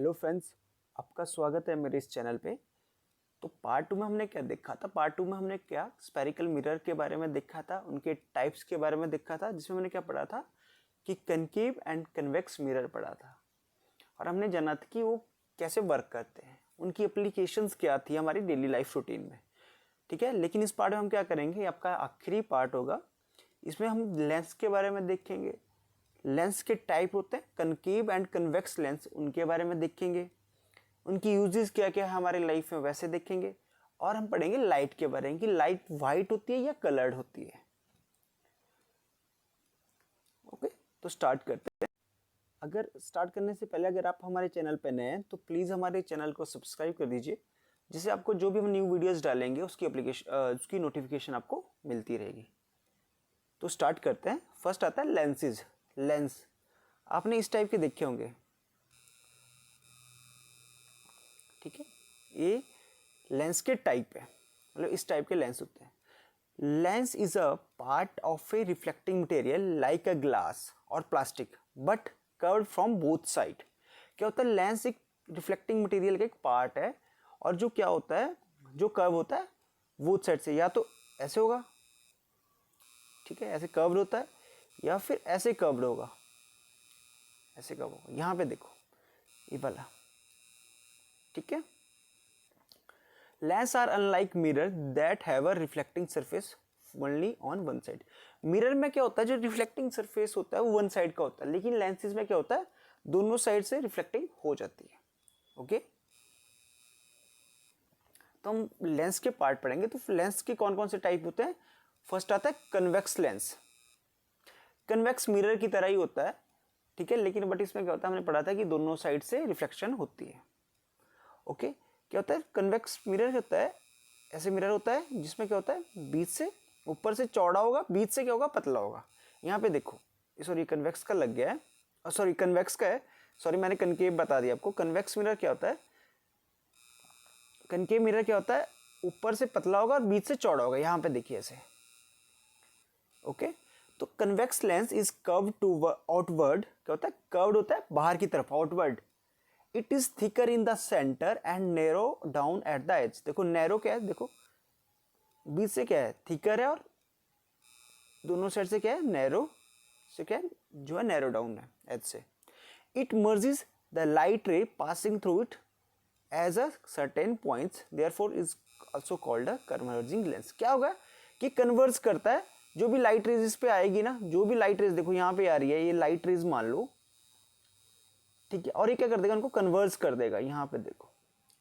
Hello friends, आपका स्वागत है मेरे इस चैनल पे। तो पार्ट 2 में हमने क्या देखा था? पार्ट 2 में हमने क्या स्फेरिकल मिरर के बारे में देखा था, उनके टाइप्स के बारे में देखा था, जिसमें मैंने क्या पढ़ा था कि कनकेव एंड कन्वेक्स मिरर पढ़ा था। और हमने जाना था कि वो कैसे वर्क करते हैं, उनकी एप्लीकेशंस क्या थी हमारी डेली लाइफ रूटीन में। ठीक है, लेकिन इस पार्ट में हम क्या करेंगे, आपका आखिरी पार्ट होगा, इसमें हम लेंस के बारे में देखेंगे। लेंस के टाइप होते हैं कनकेव एंड कन्वेक्स लेंस, उनके बारे में देखेंगे। उनकी यूजेस क्या क्या है हमारे लाइफ में वैसे देखेंगे। और हम पढ़ेंगे लाइट के बारे में कि लाइट वाइट होती है या कलर्ड होती है। ओके, तो स्टार्ट करते हैं। अगर स्टार्ट करने से पहले अगर आप हमारे चैनल पर नए हैं तो प्लीज़ हमारे चैनल को सब्सक्राइब कर दीजिए, जिससे आपको जो भी हम न्यू वीडियोस डालेंगे उसकी नोटिफिकेशन आपको मिलती रहेगी। तो स्टार्ट करते हैं। फर्स्ट आता है लेंसेज। लेंस आपने इस टाइप के देखे होंगे। ठीक है, ये लेंस के टाइप है, मतलब इस टाइप के लेंस होते हैं। Lens is a part of a reflecting material like a glass और plastic but curved from both side. क्या होता है, लेंस एक रिफ्लेक्टिंग मटेरियल का एक पार्ट है, और जो क्या होता है, जो कर्व होता है बोथ साइड से, या तो ऐसे होगा, ठीक है, ऐसे कर्व्ड होता है, या फिर ऐसे कर्व्ड होगा, ऐसे कर्व होगा। यहाँ पे देखो ये वाला, ठीक है। Lens are unlike mirror that have a reflecting surface only on one side. Mirror में क्या होता है, जो रिफ्लेक्टिंग सरफेस होता है वो वन साइड का होता है, लेकिन लेंसेज में क्या होता है, दोनों साइड से रिफ्लेक्टिंग हो जाती है। ओके, तो हम लेंस के पार्ट पढ़ेंगे। तो लेंस के कौन कौन से टाइप होते हैं। फर्स्ट आता है कन्वेक्स लेंस। कन्वेक्स मिरर की तरह ही होता है, ठीक है, लेकिन बट इसमें क्या होता है, हमने पढ़ा था कि दोनों साइड से रिफ्लेक्शन होती है। ओके, क्या होता है, कन्वेक्स मिरर होता है, ऐसे मिरर होता है जिसमें क्या होता है, बीच से ऊपर से चौड़ा होगा, बीच से क्या होगा, पतला होगा। यहाँ पे देखो, सॉरी कन्वेक्स का लग गया है, सॉरी कन्वेक्स का है, सॉरी मैंने कनकेव बता दिया आपको। कन्वेक्स मिरर क्या होता है, कनकेव मिरर क्या होता है, ऊपर से पतला होगा और बीच से चौड़ा होगा। यहाँ पे देखिए ऐसे। ओके, तो convex lens is curve to outward. क्या होता है, कर्व्ड होता है बाहर की तरफ, outward. It is thicker in the centre and narrow down at the edge. देखो नैरो क्या है, देखो बीच से क्या है, थिकर है, और दोनों साइड से क्या है, नैरो से क्या है, जो है नैरो डाउन है एज से। It merges the light ray passing through it as a certain points, therefore is also called a converging lens. क्या होगा कि कन्वर्ज करता है, जो भी लाइट रेज इस पे आएगी ना, जो भी लाइट रेज देखो यहाँ पे आ रही है, ये लाइट रेज मान लो, ठीक है, और ये क्या कर देगा, उनको कन्वर्ज कर देगा। यहाँ पे देखो,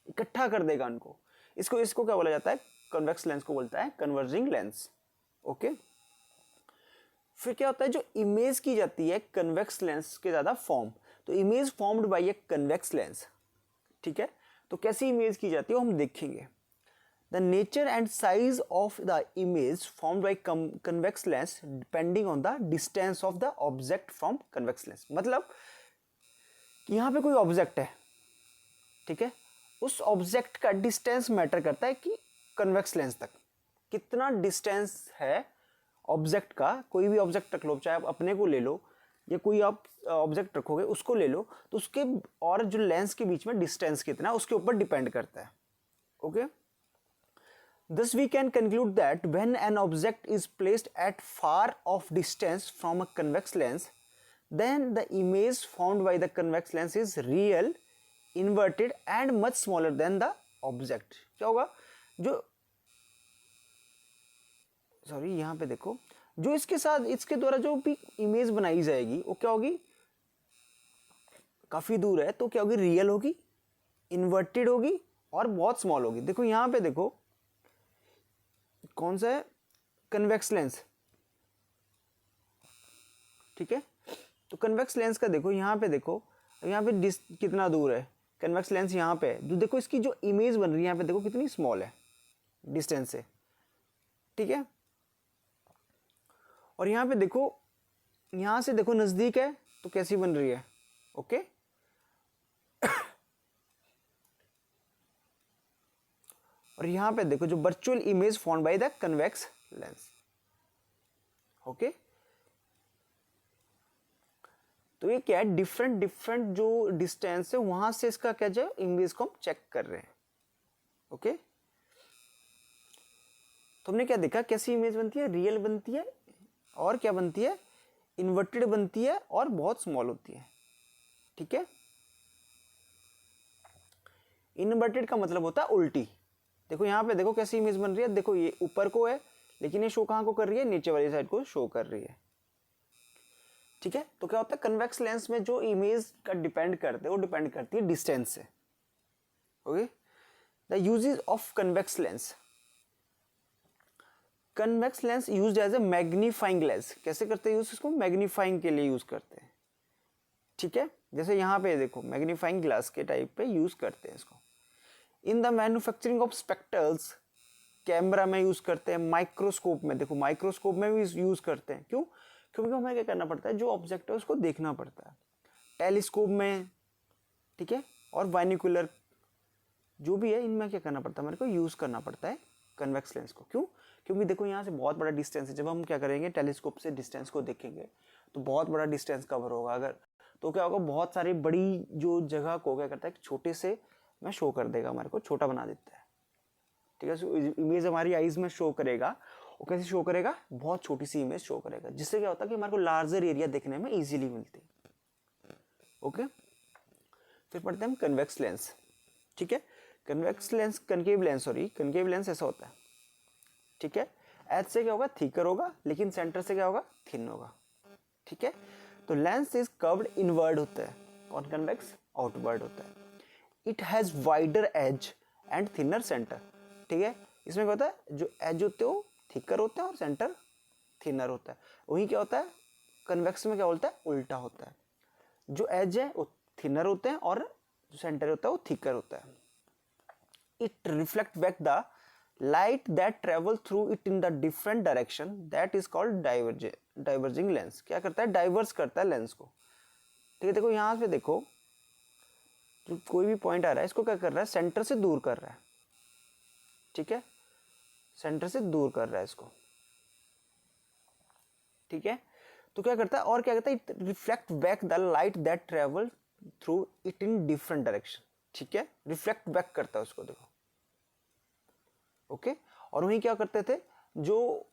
इकट्ठा कर देगा उनको। इसको इसको क्या बोला जाता है, कन्वेक्स लेंस को बोलता है कन्वर्जिंग लेंस। ओके, फिर क्या होता है, जो इमेज की जाती है कन्वेक्स लेंस के ज्यादा फॉर्म, तो image formed by a convex lens, ठीक है। तो कैसी इमेज की जाती है वो हम देखेंगे। The nature and size of the image formed by convex lens depending on the distance of the object from convex lens. मतलब कि यहाँ पे कोई ऑब्जेक्ट है, ठीक है, उस ऑब्जेक्ट का डिस्टेंस मैटर करता है कि कन्वेक्स लेंस तक कितना डिस्टेंस है ऑब्जेक्ट का। कोई भी ऑब्जेक्ट रख लो, चाहे आप अपने को ले लो या कोई आप ऑब्जेक्ट रखोगे उसको ले लो, तो उसके और जो लेंस के बीच में डिस्टेंस कितना है उसके ऊपर डिपेंड करता है। Okay, thus we can conclude that when an object is placed at far off distance from a convex lens, then the image formed by the convex lens is real, inverted and much smaller than the object. क्या होगा, जो sorry यहाँ पे देखो, जो इसके साथ इसके द्वारा जो भी इमेज बनाई जाएगी वो क्या होगी, काफी दूर है, तो क्या होगी, रियल होगी, इन्वर्टेड होगी और बहुत स्मॉल होगी। देखो यहाँ पे देखो, कौन सा है, कन्वेक्स लेंस, ठीक है। तो कन्वेक्स लेंस का देखो, यहाँ पे देखो, यहाँ पे कितना दूर है कन्वेक्स लेंस, यहाँ पे जो देखो इसकी जो इमेज बन रही है यहाँ पे देखो कितनी स्मॉल है डिस्टेंस से, ठीक है। और यहाँ पे देखो, यहाँ से देखो नजदीक है तो कैसी बन रही है। ओके, और यहाँ पे देखो जो virtual image formed by the convex lens. Okay, तो ये क्या है, डिफरेंट डिफरेंट जो डिस्टेंस है वहां से इसका क्या जो इमेज को हम चेक कर रहे हैं। ओके, तो हमने क्या देखा, कैसी इमेज बनती है, रियल बनती है और क्या बनती है, इन्वर्टेड बनती है और बहुत स्मॉल होती है। ठीक है, इन्वर्टेड का मतलब होता है उल्टी। देखो यहाँ पे देखो कैसी इमेज बन रही है, देखो ये ऊपर को है लेकिन ये शो कहाँ को कर रही है, नीचे वाली साइड को शो कर रही है। ठीक है, तो क्या होता है, कन्वेक्स लेंस में जो इमेज का डिपेंड करते हैं वो डिपेंड करती है डिस्टेंस से। Okay, the uses of convex lens. Convex lens used as a magnifying lens. कैसे करते हैं यूज इसको, मैग्नीफाइंग के लिए यूज करते हैं। ठीक है, जैसे यहाँ पे देखो मैग्नीफाइंग ग्लास के टाइप पे यूज करते हैं इसको। In the manufacturing of spectacles, camera में यूज करते हैं, माइक्रोस्कोप में, देखो माइक्रोस्कोप में भी यूज करते हैं। क्यों, क्योंकि हमें क्या करना पड़ता है, जो ऑब्जेक्ट है उसको देखना पड़ता है। टेलीस्कोप में, ठीक है, और बाइनोकुलर जो भी है, इनमें क्या करना पड़ता है, हमारे को यूज करना पड़ता है कन्वेक्स लेंस को। क्यों, क्योंकि देखो यहाँ से बहुत बड़ा डिस्टेंस है, जब हम क्या करेंगे टेलीस्कोप से डिस्टेंस को देखेंगे तो बहुत बड़ा डिस्टेंस कवर होगा। अगर तो क्या होगा, बहुत सारी बड़ी जो जगह को क्या करता है छोटे से में शो कर देगा, हमारे को छोटा बना देता है। ठीक है, इमेज हमारी आईज में शो करेगा, वो कैसे शो करेगा, बहुत छोटी सी इमेज शो करेगा, जिससे क्या होता है कि हमारे को लार्जर एरिया देखने में इजीली मिलती है। ओके, फिर पढ़ते हैं हम कन्वेक्स लेंस। ठीक है, convex lens, concave lens, sorry concave lens ऐसा होता है। ठीक है, एज से क्या होगा, थिकर होगा, लेकिन सेंटर से क्या होगा, थिन होगा। ठीक है, तो लेंस इज कर्व्ड इनवर्ड होता है और कन्वेक्स आउटवर्ड होता है। It has wider edge and thinner centre. ठीक है, इसमें क्या होता है, जो एज होते हो थिकर होता है और सेंटर थिनर होता है। वही क्या होता है, कन्वेक्स में क्या बोलता है, उल्टा होता है। जो एज है वो थिनर होते हैं और जो सेंटर होता है वो थिकर होता है। It reflect back the light that travel through it in the different direction, that is called diverging lens. क्या करता है, डाइवर्स करता है लेंस को। ठीक है, देखो यहाँ पे देखो जो कोई भी पॉइंट आ रहा है इसको क्या कर रहा है, सेंटर से दूर कर रहा है। ठीक है, सेंटर से दूर कर रहा है इसको। ठीक है, तो क्या करता है, और क्या करता है, it reflect back the light that travel through it in different direction. ठीक है, रिफ्लेक्ट बैक करता है उसको, देखो। ओके, और वही क्या करते थे, जो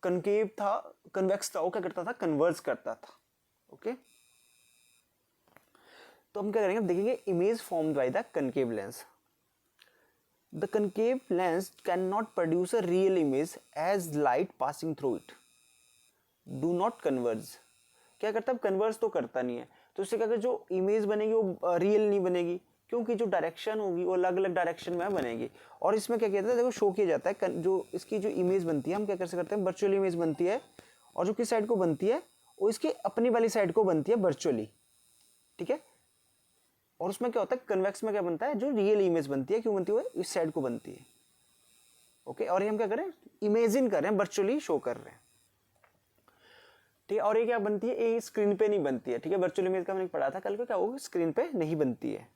कनकेव था, कन्वेक्स था, वो क्या करता था, कन्वर्ज करता था। ओके, तो हम क्या करेंगे, देखेंगे image formed by the concave lens. The concave lens cannot produce a real image as light passing through it. Do not converge. क्या करता है, कन्वर्ज तो करता नहीं है, तो उससे क्या कर, जो इमेज बनेगी वो रियल नहीं बनेगी, क्योंकि जो डायरेक्शन होगी वो अलग अलग डायरेक्शन में बनेगी। और इसमें क्या कहते हैं, देखो शो किया जाता है, जो इसकी जो इमेज बनती है, हम क्या कैसे करते हैं, वर्चुअल इमेज बनती है, और जो किस साइड को बनती है, वो इसकी अपनी वाली साइड को बनती है वर्चुअली। ठीक है, और उसमें क्या होता है, कन्वेक्स में क्या बनता है, जो रियल इमेज बनती है, क्यों बनती है, इस साइड को बनती है। ओके, और ये हम क्या कर रहे हैं, इमेजिन कर रहे हैं, वर्चुअली शो कर रहे हैं। ठीक है, और ये क्या बनती है, ये स्क्रीन पे नहीं बनती है। ठीक है, वर्चुअल इमेज का मैंने पढ़ा था कल को, क्या होगा, स्क्रीन पे नहीं बनती है।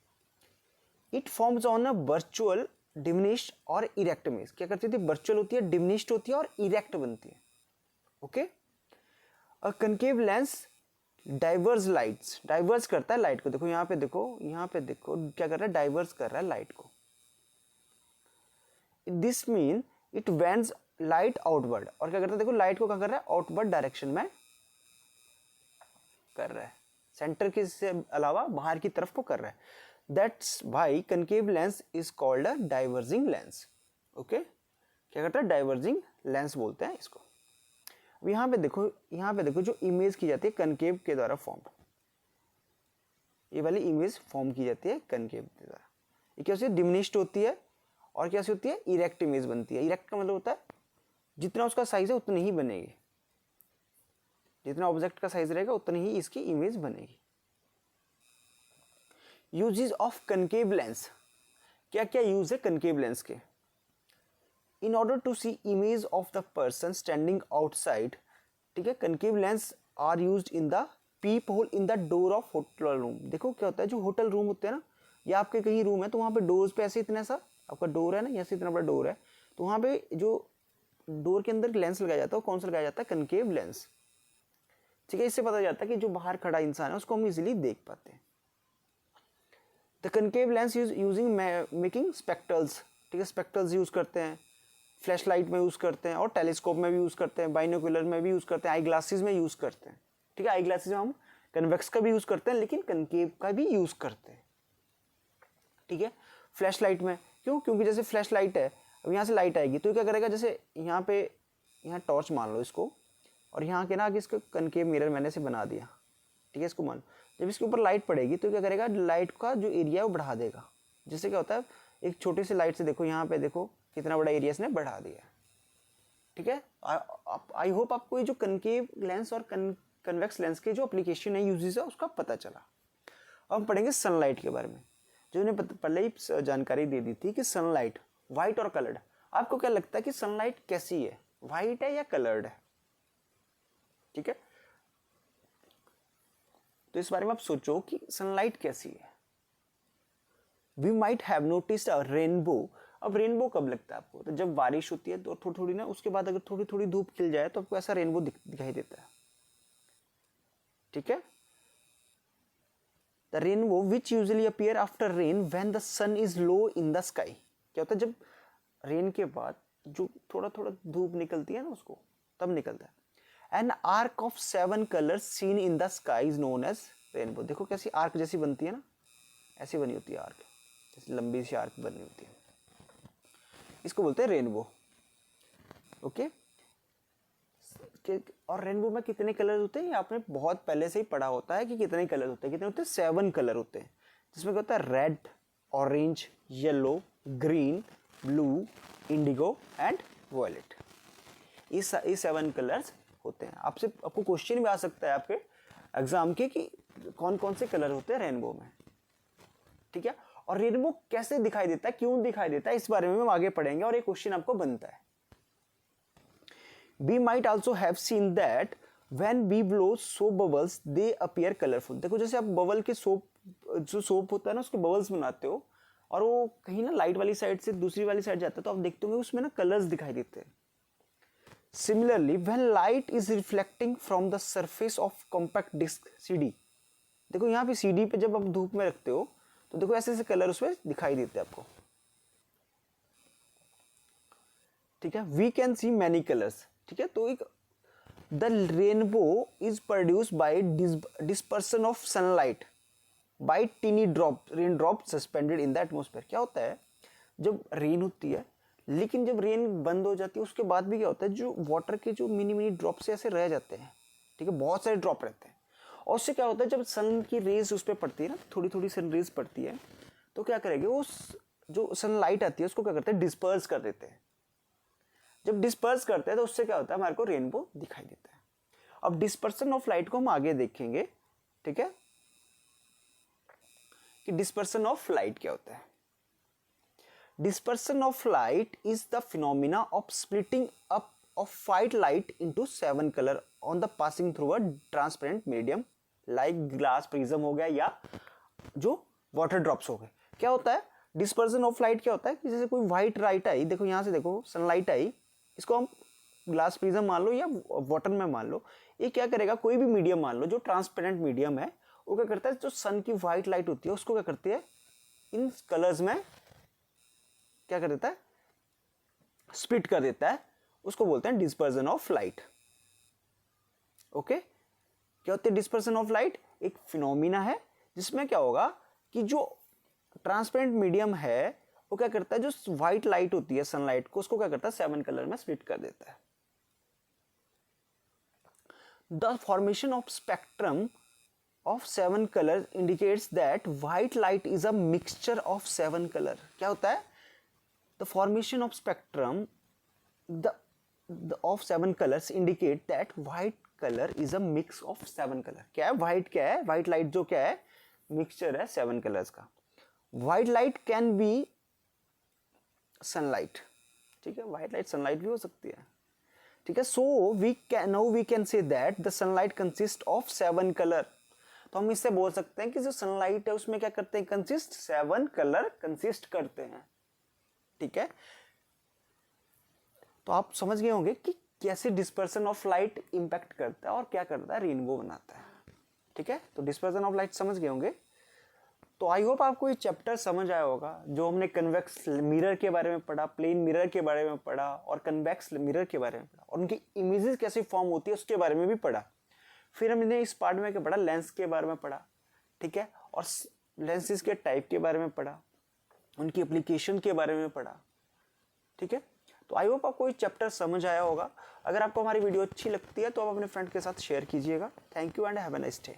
It forms on a virtual diminished और इरेक्ट इमेज। क्या करती थी, वर्चुअल होती है, डिमिनिश्ड होती है और इरेक्ट बनती है। Okay, a concave lens diverse lights, diverse करता है लाइट को। देखो यहाँ पे देखो, यहाँ पे देखो क्या कर रहा है, डाइवर्स कर रहा है लाइट को। This mean it vends light outward, और क्या करता है, देखो लाइट को क्या कर रहा है, आउटवर्ड डायरेक्शन में कर रहा है, सेंटर के से अलावा बाहर की तरफ को कर रहा है। That's why concave lens is called a diverging lens. Okay, क्या करता है, डाइवर्जिंग लेंस बोलते हैं इसको। अब यहाँ पे देखो, यहाँ पे देखो जो इमेज की जाती है कनकेव के द्वारा फॉर्म, ये वाली इमेज फॉर्म की जाती है कनकेव के द्वारा। ये क्या होती है, डिमिनिश्ड होती है, और क्या होती है, इरेक्ट इमेज बनती है। इरेक्ट का मतलब होता है जितना उसका साइज है उतनी ही बनेगी, जितना ऑब्जेक्ट का साइज रहेगा उतनी ही इसकी इमेज बनेगी। यूजेस ऑफ कनकेव लेंस, क्या क्या यूज है कनकेव लेंस के। In order to see image of the person standing outside, ठीक है, concave lens are used in the peephole in the door of hotel room. देखो क्या होता है, जो होटल रूम होते हैं ना, या आपके कहीं रूम है तो वहाँ पे डोर्स पे ऐसे इतना सा आपका डोर है ना, ऐसे इतना बड़ा डोर है, तो वहाँ पे जो डोर के अंदर लेंस लगाया जाता है, कौन सा लगाया जाता है, कनकेव लेंस। ठीक है, इससे पता जाता है कि जो बाहर खड़ा इंसान है उसको हम इजीली देख पाते हैं। The concave lens using making spectacles, ठीक है, स्पेक्ट्रल्स यूज़ करते हैं, फ्लैश लाइट में यूज़ करते हैं और टेलीस्कोप में भी यूज़ करते हैं, बाइनोकुलर में भी यूज़ करते हैं, आई ग्लासेस में यूज़ करते हैं। ठीक है, आई ग्लासेस में हम कन्वेक्स का भी यूज़ करते हैं लेकिन कनकेव का भी यूज़ करते हैं। ठीक है, फ्लैश लाइट में क्यों, क्योंकि जैसे फ्लैश लाइट है, अब यहाँ से लाइट आएगी तो क्या करेगा, जैसे यहाँ पे यहाँ टॉर्च मान लो इसको, और यहाँ के ना आगे इसको कनकेव मिरर मैंने से बना दिया। ठीक है, इसको मान, जब इसके ऊपर लाइट पड़ेगी तो क्या करेगा, लाइट का जो एरिया है वो बढ़ा देगा। जिससे क्या होता है, एक छोटी सी लाइट से देखो यहाँ पे देखो कितना बड़ा एरिया इसने बढ़ा दिया। ठीक है, आई होप आपको ये जो कनकेव लेंस और कन्वेक्स लेंस के जो एप्लीकेशन है, यूजेस है, उसका पता चला। अब हम पढ़ेंगे सनलाइट के बारे में, जो इन्हें पहले ही जानकारी दे दी थी कि सनलाइट वाइट और कलर्ड। आपको क्या लगता है कि सनलाइट कैसी है, वाइट है या कलर्ड है? ठीक है, तो इस बारे में आप सोचो कि सनलाइट कैसी है। We might have noticed a rainbow. अब रेनबो कब लगता है आपको, तो जब बारिश होती है तो थोड़ी थोड़ी ना, उसके बाद अगर थोड़ी थोड़ी धूप खिल जाए तो आपको ऐसा रेनबो दिखाई देता है। ठीक है, the rainbow which usually appear after rain when the sun is low in the sky. क्या होता है, जब रेन के बाद जो थोड़ा थोड़ा धूप निकलती है ना, उसको तब निकलता है। An arc of 7 colours seen in the sky is known as rainbow. देखो कैसी आर्क जैसी बनती है ना, ऐसी बनी होती है आर्क, जैसे लंबी सी आर्क बनी होती है, इसको बोलते हैं रेनबो। ओके, और रेनबो में कितने कलर होते हैं, ये आपने बहुत पहले से ही पढ़ा होता है कि कितने कलर होते हैं। कितने होते हैं, 7 कलर होते हैं, जिसमें क्या होता है, red, orange, yellow, green, blue, indigo and violet. ये 7 कलर्स होते हैं। आपको क्वेश्चन भी आ सकता है आपके एग्जाम के कि कौन कौन से कलर होते हैं रेनबो में। ठीक है, और रेनबो कैसे दिखाई देता है, क्यों दिखाई देता है, इस बारे में हम आगे पढ़ेंगे और एक क्वेश्चन आपको बनता है। We might also have seen that when we blow soap bubbles they appear colorful। देखो जैसे आप बबल के जो सोप होता है ना, उसके बबल्स बनाते हो और वो कहीं ना लाइट वाली साइड से दूसरी वाली साइड जाता है तो आप देखते होंगे उसमें ना कलर्स दिखाई देते हैं। Similarly when light is reflecting from the surface of compact disc CD, देखो यहाँ पे CD पे जब आप धूप में रखते हो तो देखो ऐसे ऐसे कलर उसमें दिखाई देते हैं आपको। ठीक है, we can see many colours. ठीक है, तो एक the rainbow is produce by dispersion of sunlight by tiny drop, rain drop suspended in the atmosphere. क्या होता है, जब रेन होती है लेकिन जब रेन बंद हो जाती है उसके बाद भी क्या होता है, जो वाटर के जो मिनी मिनी ड्रॉप से ऐसे रह जाते हैं। ठीक है, बहुत सारे ड्रॉप रहते हैं और उससे क्या होता है, जब सन की रेज उस पर पड़ती है ना, थोड़ी थोड़ी सन रेज पड़ती है तो क्या करेंगे, उस जो सनलाइट आती है उसको क्या करते हैं, डिस्पर्स कर देते हैं। जब डिस्पर्स करते हैं तो उससे क्या होता है, हमारे को रेनबो दिखाई देता है। अब डिस्पर्सन ऑफ लाइट को हम आगे देखेंगे। ठीक है, कि डिस्पर्सन ऑफ लाइट क्या होता है। Dispersion of light is the phenomena of splitting up of white light into 7 colour on the passing through a transparent medium like glass prism हो गया या जो वाटर ड्रॉप्स हो गए। क्या होता है डिस्पर्सन ऑफ लाइट, क्या होता है कि जैसे कोई व्हाइट लाइट आई, देखो यहाँ से देखो सनलाइट आई, इसको हम ग्लास प्रिज्म मान लो या वाटर में मान लो, ये क्या करेगा, कोई भी मीडियम मान लो जो ट्रांसपेरेंट मीडियम है, वो क्या करता है, जो सन की व्हाइट लाइट होती है उसको क्या करती है, इन कलर्स में क्या कर देता है, स्प्लिट कर देता है। उसको बोलते हैं डिस्पर्जन ऑफ लाइट। ओके, क्या होती है डिस्पर्जन ऑफ लाइट, एक फिनोमिना है जिसमें क्या होगा कि जो ट्रांसपेरेंट मीडियम है वो क्या करता है, जो व्हाइट लाइट होती है सनलाइट को, उसको क्या करता है, 7 कलर में स्प्लिट कर देता है। The formation of spectrum of 7 colour indicates that white light is a mixture of 7 colour. क्या होता है, the formation of spectrum of 7 colours indicate that white colour is a mix of 7 colour. क्या है, white क्या है, white light जो क्या है, मिक्सचर है 7 कलर्स का। White light can be sunlight. ठीक है, व्हाइट लाइट सनलाइट भी हो सकती है। ठीक है, so we can say that the sunlight consist of 7 colour. तो हम इससे बोल सकते हैं कि जो सनलाइट है उसमें क्या करते हैं, कंसिस्ट 7 कलर कंसिस्ट करते हैं। ठीक है, तो आप समझ गए होंगे कि कैसे डिस्पर्सन ऑफ लाइट इम्पैक्ट करता है और क्या करता है, रेनबो बनाता है। ठीक है, तो डिस्पर्सन ऑफ लाइट समझ गए होंगे। तो आई होप आपको ये चैप्टर समझ आया होगा, जो हमने कन्वेक्स मिरर के बारे में पढ़ा, प्लेन मिरर के बारे में पढ़ा और कन्वेक्स मिरर के बारे में पढ़ा और उनकी इमेजेस कैसे फॉर्म होती है उसके बारे में भी पढ़ा। फिर हमने इस पार्ट में क्या पढ़ा, लेंस के बारे में पढ़ा। ठीक है, और लेंसेज के टाइप के बारे में पढ़ा, उनकी एप्लीकेशन के बारे में पढ़ा। ठीक है, तो आई होप आपको ये चैप्टर समझ आया होगा। अगर आपको हमारी वीडियो अच्छी लगती है तो आप अपने फ्रेंड के साथ शेयर कीजिएगा। Thank you and have a nice day.